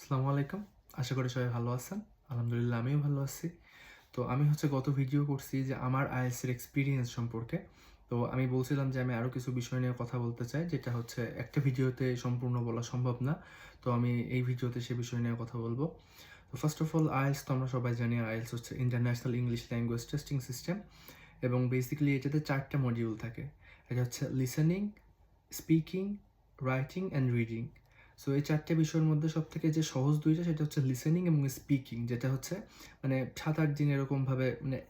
আসসালামু আলাইকুম। আশা করি সবাই ভালো আছেন। আলহামদুলিল্লাহ আমিও ভালো আছি। তো আমি গত ভিডিও করছি যে আমার IELTS এর এক্সপেরিয়েন্স সম্পর্কে। তো আমি বলছিলাম যে আমি আরো কিছু বিষয় নিয়ে কথা বলতে চাই, যেটা একটা ভিডিওতে সম্পূর্ণ বলা সম্ভব না। তো আমি এই ভিডিওতে সে বিষয় নিয়ে কথা বলব। তো ফার্স্ট অফ অল IELTS তো আমরা সবাই জানি IELTS হচ্ছে international English language testing system এবং বেসিক্যালি এটাতে ৪ টা মডিউল থাকে। এটা হচ্ছে listening, speaking, writing and reading. So এই ৪ টে বিষয়ের মধ্যে সবথেকে যে সহজ ২ টা সেটা হচ্ছে লিসেনিং এবং স্পিকিং, যেটা হচ্ছে ৭-৮ দিন এরকমভাবে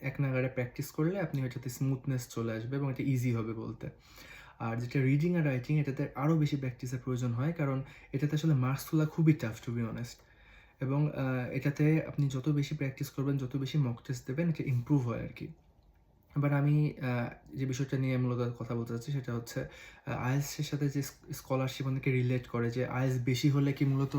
এক নাগাড়ে প্র্যাকটিস করলে আপনি এটাতে স্মুথনেস চলে আসবে এবং এটা ইজি হবে বলতে। আর যেটা রিডিং আর রাইটিং এটাতে আরও বেশি প্র্যাকটিসের প্রয়োজন হয়, কারণ এটাতে আসলে মার্কস তোলা খুবই টাফ টু বি অনেস্ট। এবং এটাতে আপনি যত বেশি প্র্যাকটিস করবেন, যত বেশি মক টেস্ট দেবেন, এটা ইমপ্রুভ হয় আরকি। বাট আমি আ যে বিষয়টা নিয়ে মূলত কথা বলতে চাচ্ছি সেটা হচ্ছে IELTS এর সাথে যে স্কলারশিপ অনেকে রিলেট করে যে IELTS বেশি হলে কি মূলত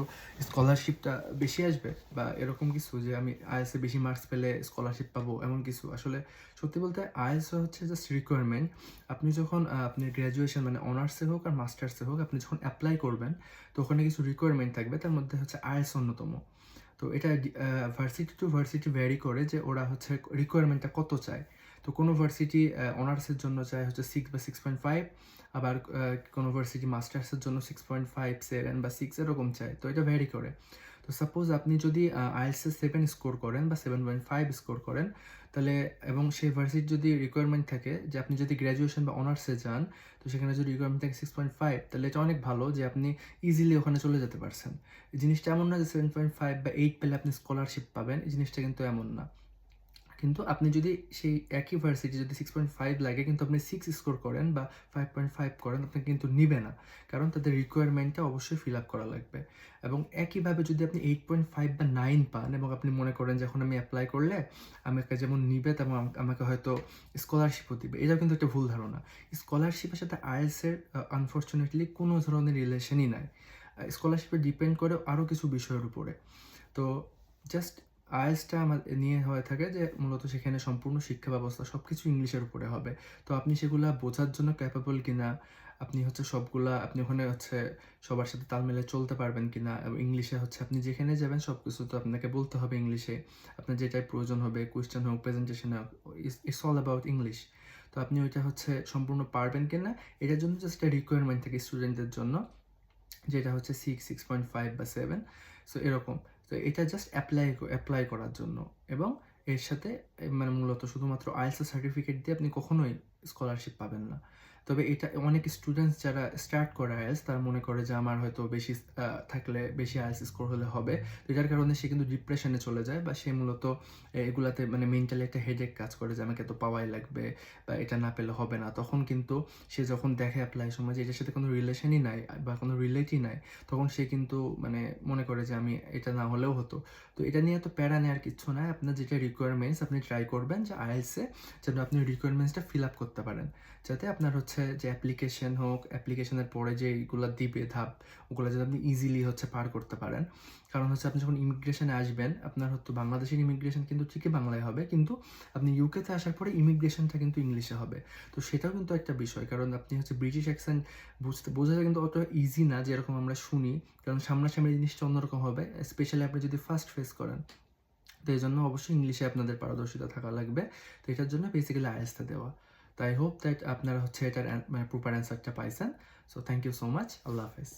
স্কলারশিপটা বেশি আসবে? বা এরকম কিছু যে আমি IELTS এ বেশি মার্কস পেলে স্কলারশিপ পাবো, এমন কিছু। আসলে সত্যি বলতে IELTS হচ্ছে জাস্ট রিকোয়ারমেন্ট। আপনি যখন আপনার গ্র্যাজুয়েশন অনার্সে হোক আর মাস্টার্সে হোক, আপনি যখন এপ্লাই করবেন তো ওখানে কিছু রিকোয়ারমেন্ট থাকবে। তার মধ্যে হচ্ছে IELTS অন্যতম। তো এটা ভার্সিটি টু ভার্সিটি ভ্যারি করে যে ওরা হচ্ছে রিকোয়ারমেন্টটা কত চায়। তো কোনো ভার্সিটি অনার্সের জন্য চায় হচ্ছে 6 বা 6.5, আবার কোনো ভার্সিটি মাস্টার্সের জন্য 6.5, 7 বা 6 এরকম চায়। তো এটা ভ্যারি করে। তো সাপোজ আপনি যদি IELTS এ 7 স্কোর করেন বা 7.5 স্কোর করেন, তাহলে এবং সেই ভার্সিটির যদি রিকোয়ারমেন্ট থাকে যে আপনি যদি গ্র্যাজুয়েশন বা অনার্সে যান, তো সেখানে যদি রিকোয়ারমেন্ট থাকে 6.5, তাহলে এটা অনেক ভালো যে আপনি ইজিলি ওখানে চলে যেতে পারছেন। এই জিনিসটা এমন না যে 7.5 বা 8 পেলে আপনি স্কলারশিপ পাবেন, এই জিনিসটা কিন্তু এমন না। কিন্তু আপনি যদি সেই একই ভার্সিটি যদি 6.5 লাগে কিন্তু আপনি 6 স্কোর করেন বা 5.5 করেন, আপনাকে কিন্তু নিবে না। কারণ তাদের রিকোয়ারমেন্টটা অবশ্যই ফিল আপ করা লাগবে। এবং একইভাবে যদি আপনি 8.5 বা 9 পান এবং আপনি মনে করেন যে এখন আমি এপ্লাই করলে আমাকে যেমন নিবে তেমন আমাকে হয়তো স্কলারশিপও দিবে। এটাও কিন্তু একটা ভুল ধারণা। স্কলারশিপের সাথে IELTS এর আনফরচুনেটলি কোনো ধরনের রিলেশনই নাই। স্কলারশিপে ডিপেন্ড করে আরও কিছু বিষয়ের উপরে। তো জাস্ট IELTS-টা আমার নিয়ে হয়ে থাকে যে মূলত সেখানে সম্পূর্ণ শিক্ষা ব্যবস্থা সবকিছু ইংলিশের উপরে হবে। তো আপনি সেগুলা বোঝার জন্য ক্যাপেবল কিনা, আপনি সবগুলা আপনি ওখানে সবার সাথে তাল মিলিয়ে চলতে পারবেন কিনা, এবং ইংলিশে আপনি যেখানে যাবেন সবকিছু তো আপনাকে বলতে হবে ইংলিশে। আপনার যেটাই প্রয়োজন হবে, কোয়েশ্চেন হোক, প্রেজেন্টেশন হোক, ইটস অল অ্যাবাউট ইংলিশ। তো আপনি ওইটা সম্পূর্ণ পারবেন কিনা, এটার জন্য জাস্ট একটা রিকোয়ারমেন্ট থাকে স্টুডেন্টদের জন্য, যেটা হচ্ছে 6, 6.5 বা 7। সো এরকম। তো এটা জাস্ট এপ্লাই করার জন্য। এবং এর সাথে মূলত শুধুমাত্র IELTS এর সার্টিফিকেট দিয়ে আপনি কখনোই স্কলারশিপ পাবেন না। তবে এটা অনেক স্টুডেন্টস যারা স্টার্ট করে IELTS তারা মনে করে যে আমার হয়তো বেশি থাকলে বেশি IELTS স্কোর হলে হবে। তো এটার কারণে সে কিন্তু ডিপ্রেশনে চলে যায়, বা সে মূলত এগুলাতে মেন্টালি একটা হেডেক কাজ করে যে আমাকে তো পাওয়াই লাগবে বা এটা না পেলে হবে না। তখন কিন্তু সে যখন দেখে এপ্লাই সময় যে এটার সাথে কোনো রিলেশনই নাই বা কোনো রিলেটই নাই, তখন সে কিন্তু মনে করে যে আমি এটা না হলেও হতো। তো এটা নিয়ে তো প্যারা নেওয়ার কিচ্ছু নাই। আপনার যেটা রিকোয়ারমেন্টস আপনি ট্রাই করবেন যে IELTS-এ যেন আপনি রিকোয়ারমেন্টসটা ফিল আপ করতে পারেন। যাতে আপনার যে অ্যাপ্লিকেশন হোক, অ্যাপ্লিকেশনের পরে যে এইগুলো দিবে ধাপ, ওগুলো যাতে আপনি ইজিলি পার করতে পারেন। কারণ আপনি যখন ইমিগ্রেশনে আসবেন, আপনার বাংলাদেশের ইমিগ্রেশন কিন্তু ঠিকই বাংলায় হবে, কিন্তু আপনি ইউকেতে আসার পরে ইমিগ্রেশনটা কিন্তু ইংলিশে হবে। তো সেটাও কিন্তু একটা বিষয়, কারণ আপনি ব্রিটিশ অ্যাকসেন্ট বোঝাটা কিন্তু অতটা ইজি না যেরকম আমরা শুনি, কারণ সামনাসামনি জিনিসটা অন্যরকম হবে, স্পেশালি আপনি যদি ফার্স্ট ফেস করেন। তো এই জন্য অবশ্যই ইংলিশে আপনাদের পারদর্শিতা থাকা লাগবে। তো এটার জন্য বেসিক্যালি IELTS-টা দেওয়া। তো আই হোপ দ্যাট আপনারা এটার প্রপার অ্যান্সারটা পাইছেন। So thank you so much. আল্লাহ হাফেজ।